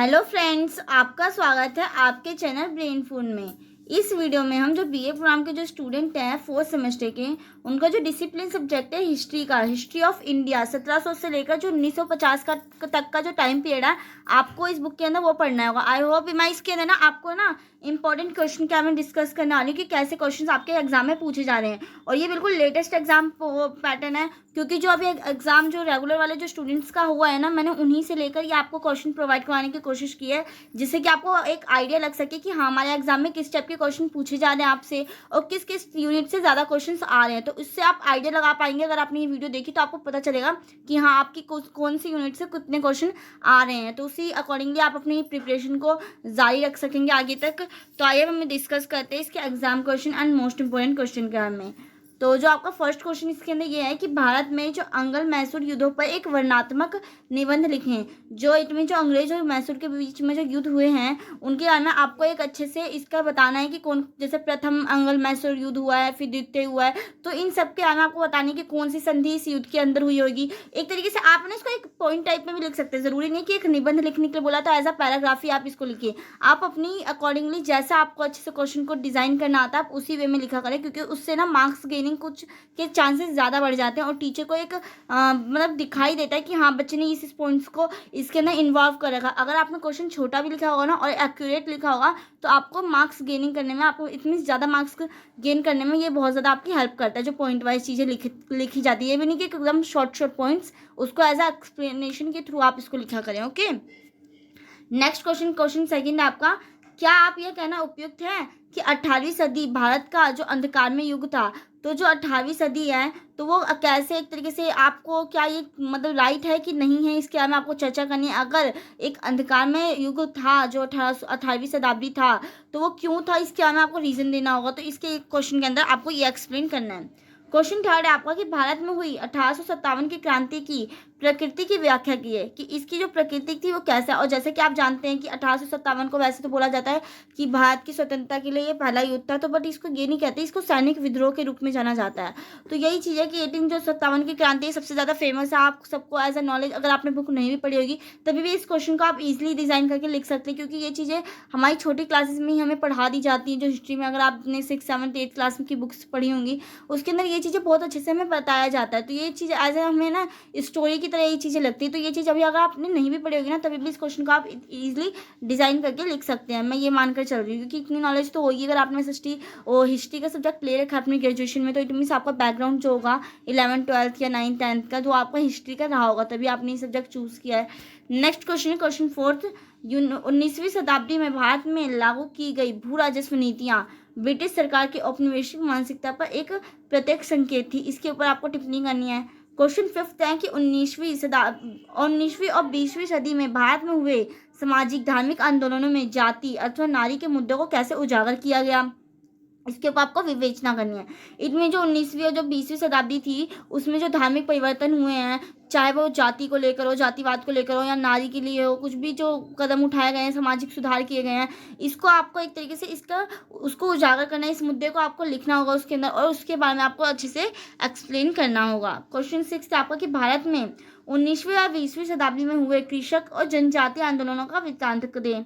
Hello friends, आपका स्वागत है आपके चैनल ब्रेन फूड में। इस वीडियो में हम जो बीए प्रोग्राम के जो स्टूडेंट हैं फोर्थ सेमेस्टर के, उनका जो डिसिप्लिन सब्जेक्ट है हिस्ट्री का, हिस्ट्री ऑफ इंडिया 1700 से लेकर जो 1950 का तक का जो टाइम पीरियड है, आपको इस बुक के अंदर वो पढ़ना होगा। आई होप मैं इसके अंदर ना आपको ना इंपॉर्टेंट क्वेश्चन क्या मैं डिस्कस करने वाली हूँ कि कैसे क्वेश्चन आपके एग्जाम में पूछे जा रहे हैं। और ये बिल्कुल लेटेस्ट एग्जाम पैटर्न है, क्योंकि जो अभी एग्जाम जो रेगुलर वाले जो स्टूडेंट्स का हुआ है ना, मैंने उन्हीं से लेकर ये आपको क्वेश्चन प्रोवाइड करवाने की कोशिश की है, जिससे कि आपको एक आइडिया लग सके कि हाँ हमारे एग्जाम में किस टाइप के क्वेश्चन पूछे जा रहे हैं आपसे और किस किस यूनिट से ज़्यादा क्वेश्चन आ रहे हैं। तो इससे आप आइडिया लगा पाएंगे। अगर आपने ये वीडियो देखी तो आपको पता चलेगा कि हाँ आपकी कौन सी यूनिट से कितने क्वेश्चन आ रहे हैं, तो उसी अकॉर्डिंगली आप अपनी प्रिपरेशन को जारी रख सकेंगे आगे तक। तो आइए हम डिस्कस करते हैं इसके exam question and most important question के बारे में। तो जो आपका फर्स्ट क्वेश्चन इसके अंदर ये है कि भारत में जो अंग्रेज मैसूर युद्धों पर एक वर्णनात्मक निबंध लिखें। जो इसमें जो अंग्रेज और मैसूर के बीच में जो युद्ध हुए हैं उनके बारे में आपको एक अच्छे से इसका बताना है कि कौन, जैसे प्रथम अंग्रेज मैसूर युद्ध हुआ है, फिर द्वितीय हुआ है, तो इन सब के बारे में आपको बताने की कौन सी संधि इस युद्ध के अंदर हुई होगी। एक तरीके से आप ना इसको एक पॉइंट टाइप में भी लिख सकते हैं, जरूरी नहीं कि एक निबंध लिखने के लिए बोला तो एज अ पैराग्राफ ही आप इसको लिखिए। आप अपनी अकॉर्डिंगली जैसा आपको अच्छे से क्वेश्चन को डिजाइन करना आता है आप उसी वे में लिखा करें, क्योंकि उससे ना मार्क्स गेनिंग कुछ के चांसेस ज़्यादा बढ़ जाते हैं और टीचर को एक मतलब दिखाई देता है कि हाँ बच्चे ने इस पॉइंट्स को इसके अंदर इन्वॉल्व कर रखा। अगर आपने क्वेश्चन छोटा भी लिखा होगा ना और एक्यूरेट लिखा होगा तो आपको मार्क्स गेनिंग करने में, आपको इतनी ज़्यादा मार्क्स गेन करने में ये बहुत ज़्यादा आपकी हेल्प करता है। जो पॉइंट वाइज चीज़ें लिखी जाती है, ये भी नहीं कि एकदम शॉर्ट पॉइंट्स, उसको एज अ एक्सप्लेनेशन के थ्रू आप इसको लिखा करें। ओके, नेक्स्ट क्वेश्चन सेकंड है आपका, क्या आप यह कहना उपयुक्त है कि 18वीं सदी भारत का जो अंधकार में युग था। तो जो 18वीं सदी है तो वो कैसे, एक तरीके से आपको क्या ये मतलब राइट है कि नहीं है, इसके बारे में आपको चर्चा करनी है। अगर एक अंधकार में युग था जो 18वीं शताब्दी था तो वो क्यों था, इसके बारे में आपको रीज़न देना होगा। तो इसके क्वेश्चन के अंदर आपको ये एक्सप्लेन करना है। क्वेश्चन थर्ड है आपका कि भारत में हुई 1857 की क्रांति की प्रकृति की व्याख्या की है, कि इसकी जो प्रकृति थी वो कैसा। और जैसे कि आप जानते हैं कि 1857 को वैसे तो बोला जाता है कि भारत की स्वतंत्रता के लिए ये पहला युद्ध था, तो बट इसको ये नहीं कहते, इसको सैनिक विद्रोह के रूप में जाना जाता है। तो यही चीज़ है कि 1857 की क्रांति सबसे ज़्यादा फेमस है, आप सबको एज अ नॉलेज, अगर आपने बुक नहीं भी पढ़ी होगी तभी भी इस क्वेश्चन को आप इजिली डिज़ाइन करके लिख सकते हैं, क्योंकि ये चीज़ें हमारी छोटी क्लासेस में ही हमें पढ़ा दी जाती हैं। जो हिस्ट्री में अगर आपने 6, 7, 8 क्लास की बुक्स पढ़ी होंगी उसके अंदर ये चीज़ें बहुत अच्छे से हमें बताया जाता है। तो ये चीज़ एज ए हमें ना स्टोरी की तरह ये चीज़ें लगती है। तो ये चीज़ अभी अगर आपने नहीं भी पढ़ी होगी ना तभी भी इस क्वेश्चन को आप इजीली डिज़ाइन करके लिख सकते हैं। मैं ये मानकर चल रही हूँ क्योंकि इतनी नॉलेज तो होगी। अगर आपने हिस्ट्री का सब्जेक्ट ले रखा है अपनी ग्रेजुएशन में, तो इट मीन्स आपका बैकग्राउंड जो होगा 11th 12th या 9th 10th का जो आपका हिस्ट्री का रहा होगा, तभी आपने ये सब्जेक्ट चूज़ किया है। नेक्स्ट क्वेश्चन है क्वेश्चन फोर्थ, 19वीं शताब्दी में भारत में लागू की गई भू राजस्व नीतियाँ ब्रिटिश सरकार की औपनिवेशिक मानसिकता पर एक प्रत्यक्ष संकेत थी। इसके ऊपर आपको टिप्पणी करनी है। क्वेश्चन फिफ्थ है कि 19वीं और 20वीं सदी में भारत में हुए सामाजिक धार्मिक आंदोलनों में जाति अथवा नारी के मुद्दों को कैसे उजागर किया गया। इसके ऊपर आपको विवेचना करनी है। इनमें जो 19वीं और जो 20वीं शताब्दी थी उसमें जो धार्मिक परिवर्तन हुए हैं, चाहे वो जाति को लेकर हो, जातिवाद को लेकर हो या नारी के लिए हो, कुछ भी जो कदम उठाए गए हैं, सामाजिक सुधार किए गए हैं, इसको आपको एक तरीके से उसको उजागर करना है। इस मुद्दे को आपको लिखना होगा उसके अंदर और उसके बारे में आपको अच्छे से एक्सप्लेन करना होगा। क्वेश्चन 6 आपका कि भारत में 19वीं और 20वीं शताब्दी में हुए कृषक और जनजातीय आंदोलनों का वृत्तांत दें।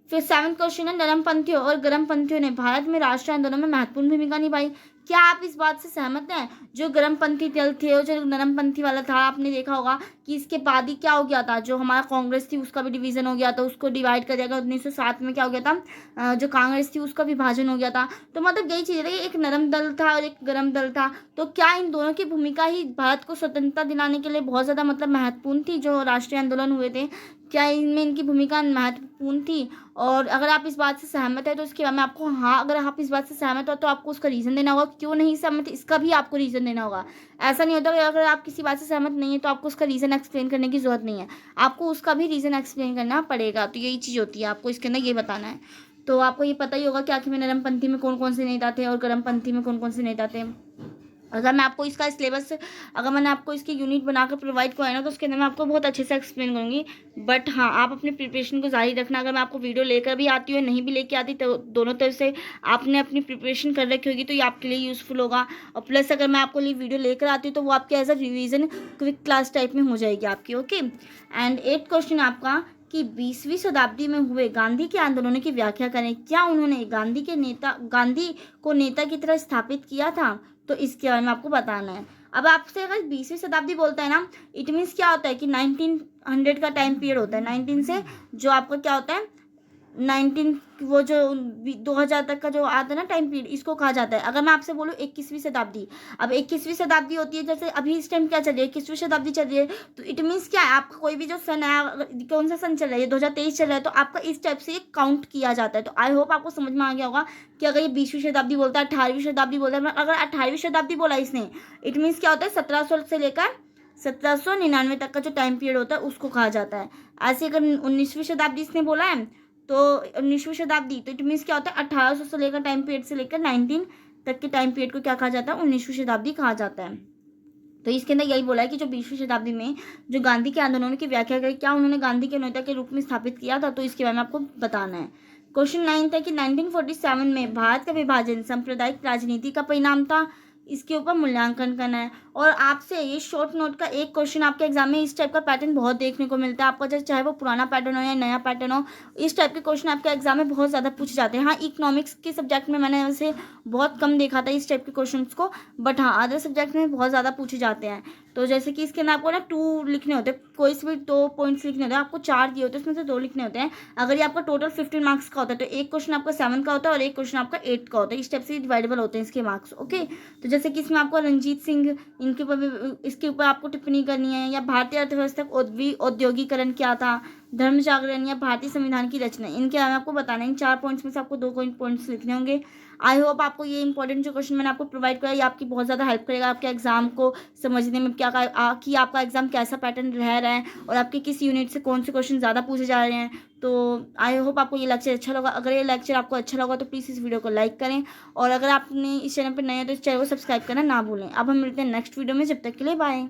फिर 7वां क्वेश्चन है, नरमपंथियों और गरमपंथियों ने भारत में राष्ट्रीय आंदोलन में महत्वपूर्ण भूमिका निभाई। क्या आप इस बात से सहमत हैं? जो गरमपंथी दल थे और जो नरमपंथी वाला था, आपने देखा होगा कि इसके बाद ही क्या हो गया था, जो हमारा कांग्रेस थी उसका भी डिवीजन हो गया था, उसको डिवाइड कर दिया गया। 1907 में क्या हो गया था, जो कांग्रेस थी उसका विभाजन हो गया था। तो मतलब यही चीज़ है कि एक नरम दल था और एक गरम दल था। तो क्या इन दोनों की भूमिका ही भारत को स्वतंत्रता दिलाने के लिए बहुत ज़्यादा मतलब महत्वपूर्ण थी? जो राष्ट्रीय आंदोलन हुए थे, क्या इनमें इनकी भूमिका महत्वपूर्ण थी? और अगर आप इस बात से सहमत है तो इसके बारे में आपको, हाँ अगर आप इस बात से सहमत हो तो आपको उसका रीज़न देना होगा, क्यों नहीं सहमत इसका भी आपको रीज़न देना होगा। ऐसा नहीं होता कि अगर आप किसी बात से सहमत नहीं है तो आपको उसका रीज़न एक्सप्लेन करने की ज़रूरत नहीं है, आपको उसका भी रीज़न एक्सप्लेन करना पड़ेगा। तो यही चीज़ होती है, आपको इसके अंदर ये बताना है। तो आपको ये पता ही होगा कि आखिर में नरमपंथी में कौन कौन से नेता थे और गर्मपंथी में कौन कौन से नेता थे। अगर मैं आपको इसका सिलेबस, अगर मैंने आपको इसकी यूनिट बनाकर प्रोवाइड कराया ना तो उसके अंदर मैं आपको बहुत अच्छे से एक्सप्लेन करूँगी। बट हाँ, आप अपनी प्रिपरेशन को जारी रखना। अगर मैं आपको वीडियो लेकर भी आती हूँ नहीं भी लेके आती, तो दोनों तरफ से आपने अपनी प्रिपरेशन कर रखी होगी तो ये आपके लिए यूज़फुल होगा। और प्लस अगर मैं आपको वीडियो लेकर आती हूँ तो वो आपके as a revision quick class type में हो जाएगी आपकी। ओके, एंड 8th क्वेश्चन आपका, कि 20वीं शताब्दी में हुए गांधी के आंदोलनों की व्याख्या करें। क्या उन्होंने गांधी को नेता की तरह स्थापित किया था? तो इसके बारे में आपको बताना है। अब आपसे अगर 20वीं शताब्दी बोलता है ना, इट मीन्स क्या होता है कि 1900 का टाइम पीरियड होता है। 19 से जो आपका क्या होता है 19 वो जो 2000 तक का जो आता है ना टाइम पीरियड, इसको कहा जाता है। अगर मैं आपसे बोलूँ 21वीं शताब्दी, अब 21वीं शताब्दी होती है, जैसे अभी इस टाइम क्या चल रही है 21वीं शताब्दी चल रही है, तो इट मीन्स क्या है आपका कोई भी जो सन है, कौन सा सन चल रहा है, 2023 चल रहा है, तो आपका इस टाइप से काउंट किया जाता है। तो आई होप आपको समझ में आ गया होगा कि अगर ये 20वीं शताब्दी बोलता है, 18वीं शताब्दी बोलता है, अगर 18वीं शताब्दी बोला इसने, इट मीन्स क्या होता है 1700 से लेकर 1799 तक का जो टाइम पीरियड होता है उसको कहा जाता है। ऐसे अगर 19वीं शताब्दी इसने बोला है, तो 19वीं शताब्दी, तो इट मीन्स क्या होता है 1800 से लेकर टाइम पीरियड से लेकर 19 तक के टाइम पीरियड को क्या कहा जाता है 19वीं शताब्दी कहा जाता है। तो इसके अंदर यही बोला है कि जो 20वीं शताब्दी में जो गांधी के आंदोलनों की व्याख्या करी, क्या उन्होंने गांधी के नेता के रूप में स्थापित किया था? तो इसके बारे में आपको बताना है। क्वेश्चन 9 था कि 1947 में भारत का विभाजन सांप्रदायिक राजनीति का परिणाम था। इसके ऊपर मूल्यांकन करना है। और आपसे ये शॉर्ट नोट का एक क्वेश्चन आपके एग्जाम में, इस टाइप का पैटर्न बहुत देखने को मिलता है आपका, चाहे वो पुराना पैटर्न हो या नया पैटर्न हो, इस टाइप के क्वेश्चन आपके एग्जाम में बहुत ज़्यादा पूछे जाते हैं। हाँ, इकोनॉमिक्स के सब्जेक्ट में मैंने वैसे बहुत कम देखा था इस टाइप के क्वेश्चन को, बट हाँ अदर सब्जेक्ट में बहुत ज़्यादा पूछे जाते हैं। तो जैसे कि इसके अंदर आपको ना 2 लिखने होते हैं, कोई से भी 2 पॉइंट्स लिखने होते हैं, आपको 4 दिए होते हैं, उसमें से 2 लिखने होते हैं। अगर ये आपका टोटल 15 मार्क्स का होता है, तो एक क्वेश्चन आपका 7 का होता है और एक क्वेश्चन आपका 8 का होता है। इस टाइप से डिवाइडेबल होते हैं इसके मार्क्स। ओके, तो जैसे कि इसमें आपको रणजीत सिंह, इनके ऊपर भी, इसके ऊपर आपको टिप्पणी करनी है, या भारतीय अर्थव्यवस्था का औद्योगिकरण क्या था, धर्म जागरण या भारतीय संविधान की रचना, इनके बारे में आपको बताना है। इन 4 पॉइंट्स में से आपको 2 पॉइंट्स लिखने होंगे। आई होप आपको ये इंपॉर्टेंट जो क्वेश्चन मैंने आपको प्रोवाइड किया, ये आपकी बहुत ज़्यादा हेल्प करेगा आपके एग्जाम को समझने में, क्या कि आपका एग्जाम कैसा पैटर्न रह रहा है और आपके किस यूनिट से कौन से क्वेश्चन ज़्यादा पूछे जा रहे हैं। तो आई होप आपको ये लेक्चर अच्छा लगा। अगर ये लेक्चर आपको अच्छा लगा तो प्लीज़ इस वीडियो को लाइक करें, और अगर आपने इस चैनल पर नए हैं तो इस चैनल को सब्सक्राइब करना ना भूलें। अब हम मिलते हैं नेक्स्ट वीडियो में, जब तक के लिए बाय।